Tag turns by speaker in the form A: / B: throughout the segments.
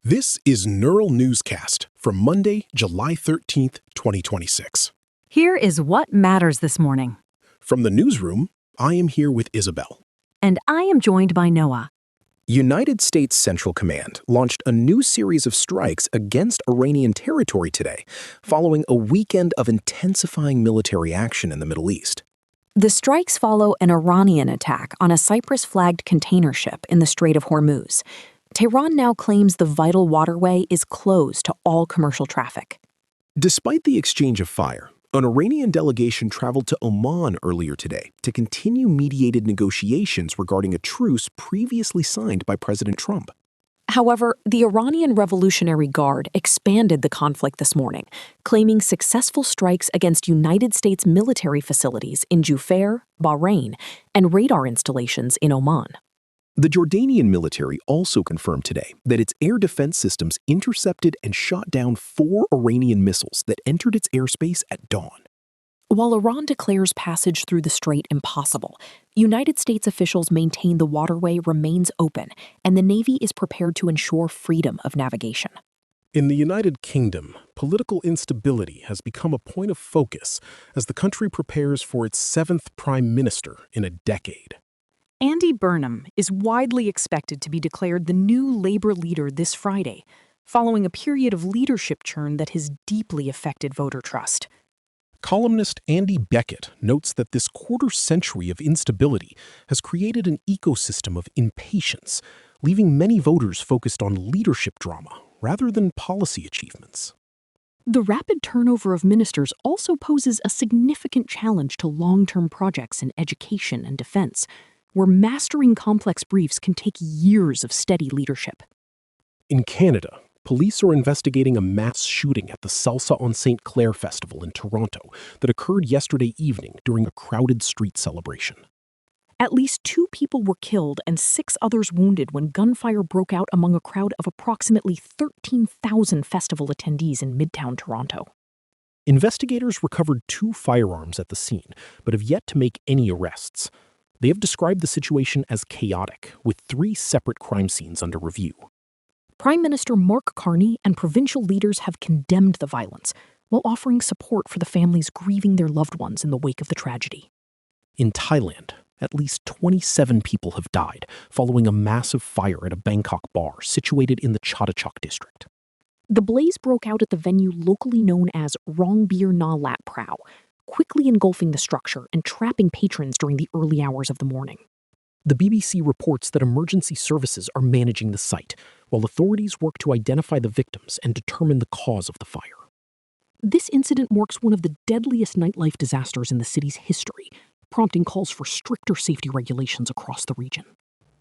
A: This is Neural Newscast from Monday, July 13th, 2026.
B: Here is what matters this morning.
A: From the newsroom, I am here with Isabel.
B: And I am joined by Noah.
C: United States Central Command launched a new series of strikes against Iranian territory today, following a weekend of intensifying military action in the Middle East.
B: The strikes follow an Iranian attack on a Cyprus-flagged container ship in the Strait of Hormuz. Tehran now claims the vital waterway is closed to all commercial traffic.
C: Despite the exchange of fire, an Iranian delegation traveled to Oman earlier today to continue mediated negotiations regarding a truce previously signed by President Trump.
B: However, the Iranian Revolutionary Guard expanded the conflict this morning, claiming successful strikes against United States military facilities in Jubair, Bahrain, and radar installations in Oman.
C: The Jordanian military also confirmed today that its air defense systems intercepted and shot down 4 Iranian missiles that entered its airspace at dawn.
B: While Iran declares passage through the strait impossible, United States officials maintain the waterway remains open and the Navy is prepared to ensure freedom of navigation.
A: In the United Kingdom, political instability has become a point of focus as the country prepares for its 7th prime minister in a decade.
D: Andy Burnham is widely expected to be declared the new Labour leader this Friday, following a period of leadership churn that has deeply affected voter trust.
A: Columnist Andy Beckett notes that this quarter-century of instability has created an ecosystem of impatience, leaving many voters focused on leadership drama rather than policy achievements.
D: The rapid turnover of ministers also poses a significant challenge to long-term projects in education and defense, where mastering complex briefs can take years of steady leadership.
A: In Canada, police are investigating a mass shooting at the Salsa on St. Clair Festival in Toronto that occurred yesterday evening during a crowded street celebration.
D: At least 2 people were killed and 6 others wounded when gunfire broke out among a crowd of approximately 13,000 festival attendees in Midtown Toronto.
A: Investigators recovered 2 firearms at the scene, but have yet to make any arrests. They have described the situation as chaotic, with 3 separate crime scenes under review.
D: Prime Minister Mark Carney and provincial leaders have condemned the violence, while offering support for the families grieving their loved ones in the wake of the tragedy.
A: In Thailand, at least 27 people have died following a massive fire at a Bangkok bar situated in the Chatuchak district.
D: The blaze broke out at the venue locally known as Rong Bir Na Lat Prao, quickly engulfing the structure and trapping patrons during the early hours of the morning.
A: The BBC reports that emergency services are managing the site, while authorities work to identify the victims and determine the cause of the fire.
D: This incident marks one of the deadliest nightlife disasters in the city's history, prompting calls for stricter safety regulations across the region.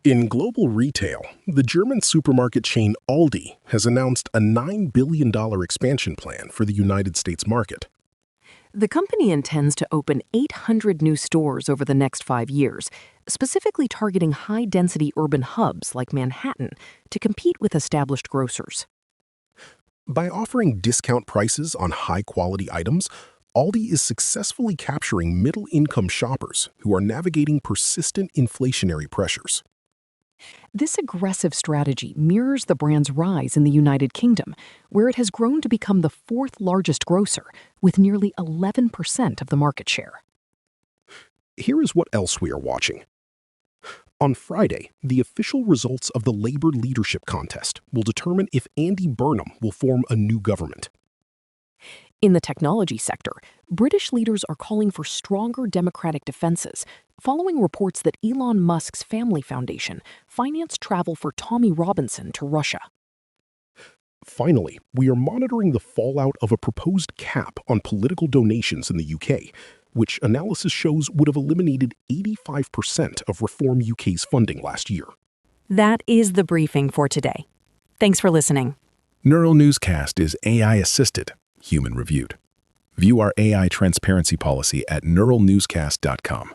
A: In global retail, the German supermarket chain Aldi has announced a $9 billion expansion plan for the United States market.
B: The company intends to open 800 new stores over the next 5 years, specifically targeting high-density urban hubs like Manhattan to compete with established grocers.
A: By offering discount prices on high-quality items, Aldi is successfully capturing middle-income shoppers who are navigating persistent inflationary pressures.
B: This aggressive strategy mirrors the brand's rise in the United Kingdom, where it has grown to become the 4th largest grocer, with nearly 11% of the market share.
A: Here is what else we are watching. On Friday, the official results of the Labour leadership contest will determine if Andy Burnham will form a new government.
B: In the technology sector, British leaders are calling for stronger democratic defenses, following reports that Elon Musk's family foundation financed travel for Tommy Robinson to Russia.
A: Finally, we are monitoring the fallout of a proposed cap on political donations in the UK, which analysis shows would have eliminated 85% of Reform UK's funding last year.
B: That is the briefing for today. Thanks for listening.
E: Neural Newscast is AI-assisted, human-reviewed. View our AI transparency policy at neuralnewscast.com.